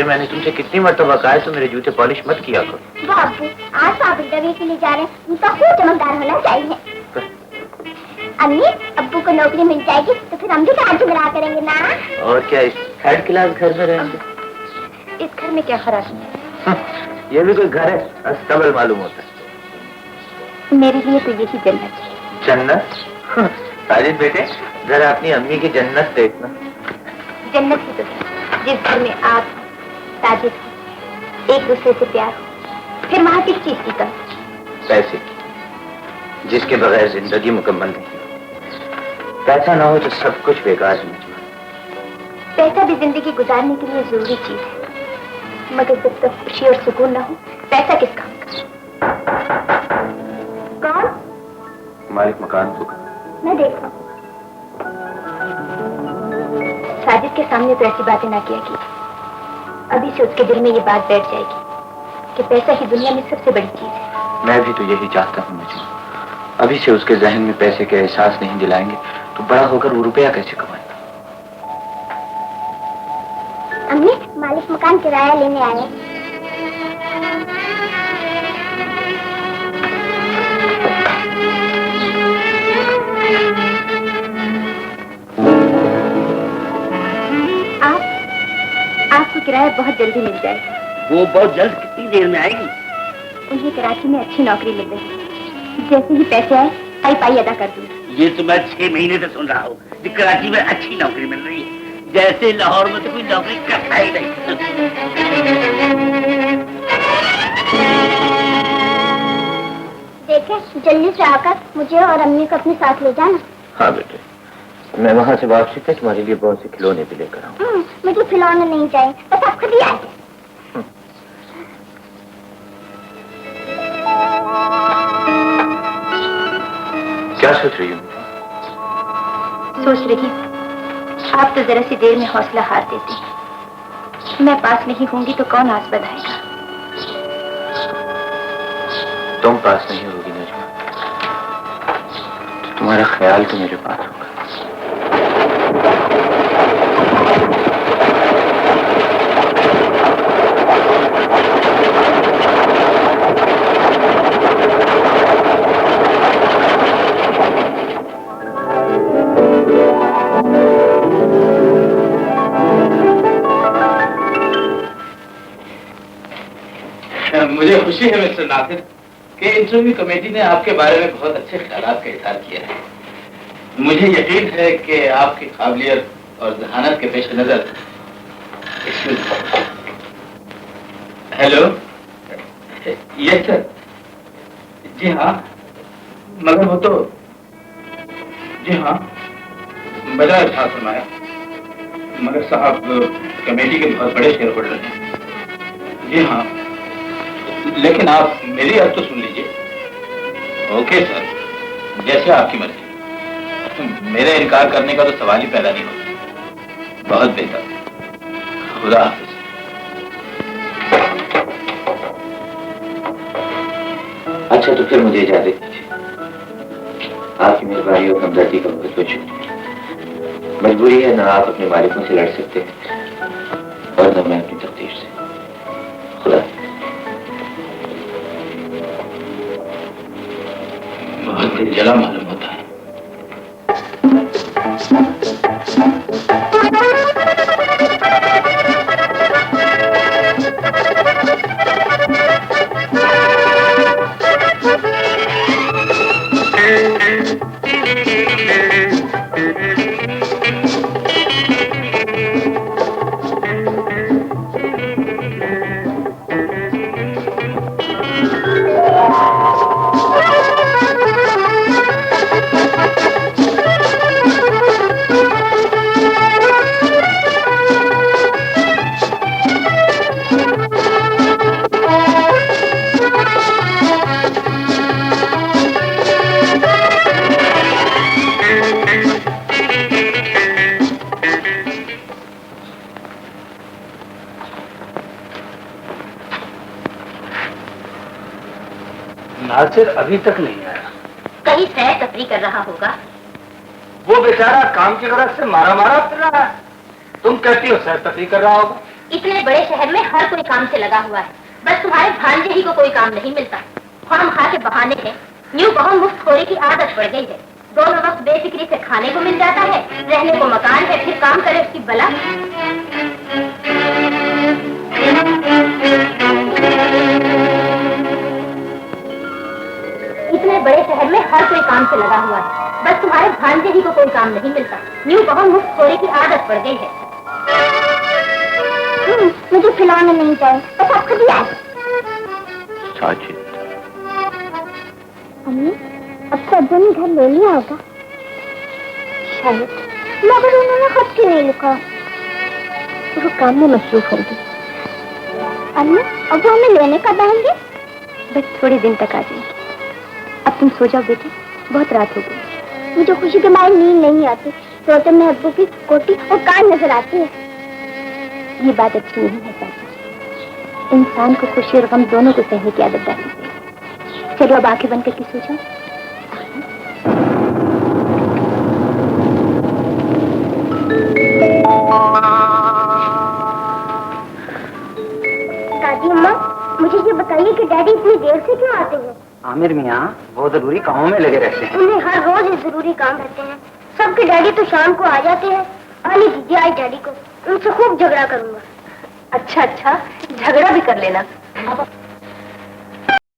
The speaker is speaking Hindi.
मैंने तुमसे कितनी मर्तबा कहा है तो मेरे जूते पॉलिश मत किया करो। बाबू आज तो आप इंटरव्यू के लिए जा रहे हैं, उनका खूब चमकदार होना चाहिए। अम्मी अब्बू को नौकरी मिल जाएगी तो फिर हम भी कहाँ झगड़ा करेंगे ना। और क्या इस थर्ड क्लास घर में रहेंगे? इस घर में क्या खराबी है? ये भी कोई घर है? अस्तबल मालूम होता है। मेरे लिए तो यही जन्नत है। जन्नत? साजिद बेटे जरा अपनी अम्मी की जन्नत देखना। जन्नत ही तो है जिस घर में आप साजिद एक दूसरे से प्यार हो, फिर वहाँ किस चीज की कमी? पैसे की, जिसके बगैर जिंदगी मुकम्मल नहीं। पैसा ना हो तो सब कुछ बेकार है। पैसा भी जिंदगी गुजारने के लिए जरूरी चीज है, मगर जब तक खुशी और सुकून ना हो पैसा किस काम का? कौन? मालिक मकान को। मैं देखता हूँ। साजिद के सामने तो ऐसी बातें ना किया की, अभी से उसके दिल में ये बात बैठ जाएगी कि पैसा ही दुनिया में सबसे बड़ी चीज है। मैं भी तो यही चाहता हूँ मजनू। अभी से उसके जहन में पैसे के एहसास नहीं दिलाएंगे तो बड़ा होकर वो रुपया कैसे कमाएगा? अम्मी मालिक मकान किराया लेने आए। आपको किराया बहुत जल्दी मिल जाएगा। वो बहुत जल्द? कितनी देर में आएगी? उन्हें कराची में अच्छी नौकरी मिल रही है, जैसे ही पैसे आए पाई अदा कर दूंगी। ये तो मैं 6 महीने से सुन रहा हूँ कि कराची में अच्छी नौकरी मिल रही है, जैसे लाहौर में तो कोई नौकरी करता ही नहीं। देखे जल्दी से आकर मुझे और अम्मी को अपने साथ ले जाना। हाँ बेटे, मैं वहाँ से वापसी पे तुम्हारे लिए बहुत से खिलौने भी लेकर आऊँ। मुझे खिलौने नहीं चाहिए, बस आप खुद ही आ जाए। क्या सोच रही हो? सोच रही हूँ आप तो जरा सी देर में हौसला हार देती हैं। मैं पास नहीं होंगी तो कौन आस बधाएगा? तुम पास नहीं होगी नजमा तो तुम्हारा ख्याल तो मेरे पास होगा। मुझे खुशी है मिस्टर नासिर कि इंटरव्यू कमेटी ने आपके बारे में बहुत अच्छे ख्यालात का इज़हार किया है। मुझे यकीन है कि आपकी काबिलियत और जहानत के पेश नजर। Hello, yes sir. जी हाँ, मगर वो तो जी हाँ बजाय था फरमाया, मगर साहब कमेटी के बहुत बड़े शेयर होल्डर हैं। जी हाँ, लेकिन आप मेरी बात तो सुन लीजिए। ओके सर, जैसे आपकी मर्जी। मेरे इनकार करने का तो सवाल ही पैदा नहीं होता। बहुत बेहतर, खुदा हाफिज। अच्छा तो फिर मुझे इजाजत दीजिए। आपकी मेहरबानी और हमदर्दी का बहुत बहुत शुक्रिया। मजबूरी है ना आप अपने मालिकों से लड़ सकते हैं और न मैं अपनी तकदीर से। खुदा दिल जला मालूम होता है। नासिर अभी तक नहीं आया। कहीं सैर तफरी कर रहा होगा। वो बेचारा काम की गरज से मारा मारा फिर रहा है। तुम कहती हो सैर तफरी कर रहा होगा। इतने बड़े शहर में हर कोई काम से लगा हुआ है, बस तुम्हारे भांजे ही को कोई काम नहीं मिलता। खाम खा के बहाने हैं, यूं बहुत मुफ्तखोरी की आदत पड़ गई है। दोनों वक्त बेफिक्री से खाने को मिल जाता है, रहने को मकान है, फिर काम करे उसकी बला। इतने बड़े शहर में हर कोई काम से लगा हुआ है, बस तुम्हारे भांजे ही को कोई काम नहीं मिलता। यूं बहुत मुफ्तखोरी की आदत पड़ गई है। मुझे खिलाने नहीं चाहिए, बस आप खुद ही आए। साजिद, अम्मी, अब तो अब्बू ने घर ले लिया होगा शायद, मगर उन्होंने खत क्यों नहीं लिखा? वो काम में मसरूफ होगी। अम्मी, अब हमें लेने कब आएंगे? बस थोड़े दिन तक आ जाएंगे। अब तुम सो जाओ बेटी, बहुत रात हो गई। मुझे खुशी के मारे नींद नहीं आती, सोते में अब्बू की कोटी और कान नजर आती है। ये बात अच्छी नहीं है पापा। इंसान को खुशी और गम दोनों को सहने की आदत डालनी चाहिए। चलो अब आंखें बंद करके सो जाओ। दादी अम्मा, मुझे ये बताइए कि डैडी इतनी देर से क्यों आते हैं? आमिर मियाँ वो जरूरी कामों में लगे रहते हैं। उन्हें हर रोज ये जरूरी काम रहते हैं। सबके डैडी तो शाम को आ जाते हैं। आने दीजिए आज डैडी को, उनसे खूब झगड़ा करूंगा। अच्छा अच्छा, झगड़ा भी कर लेना। अब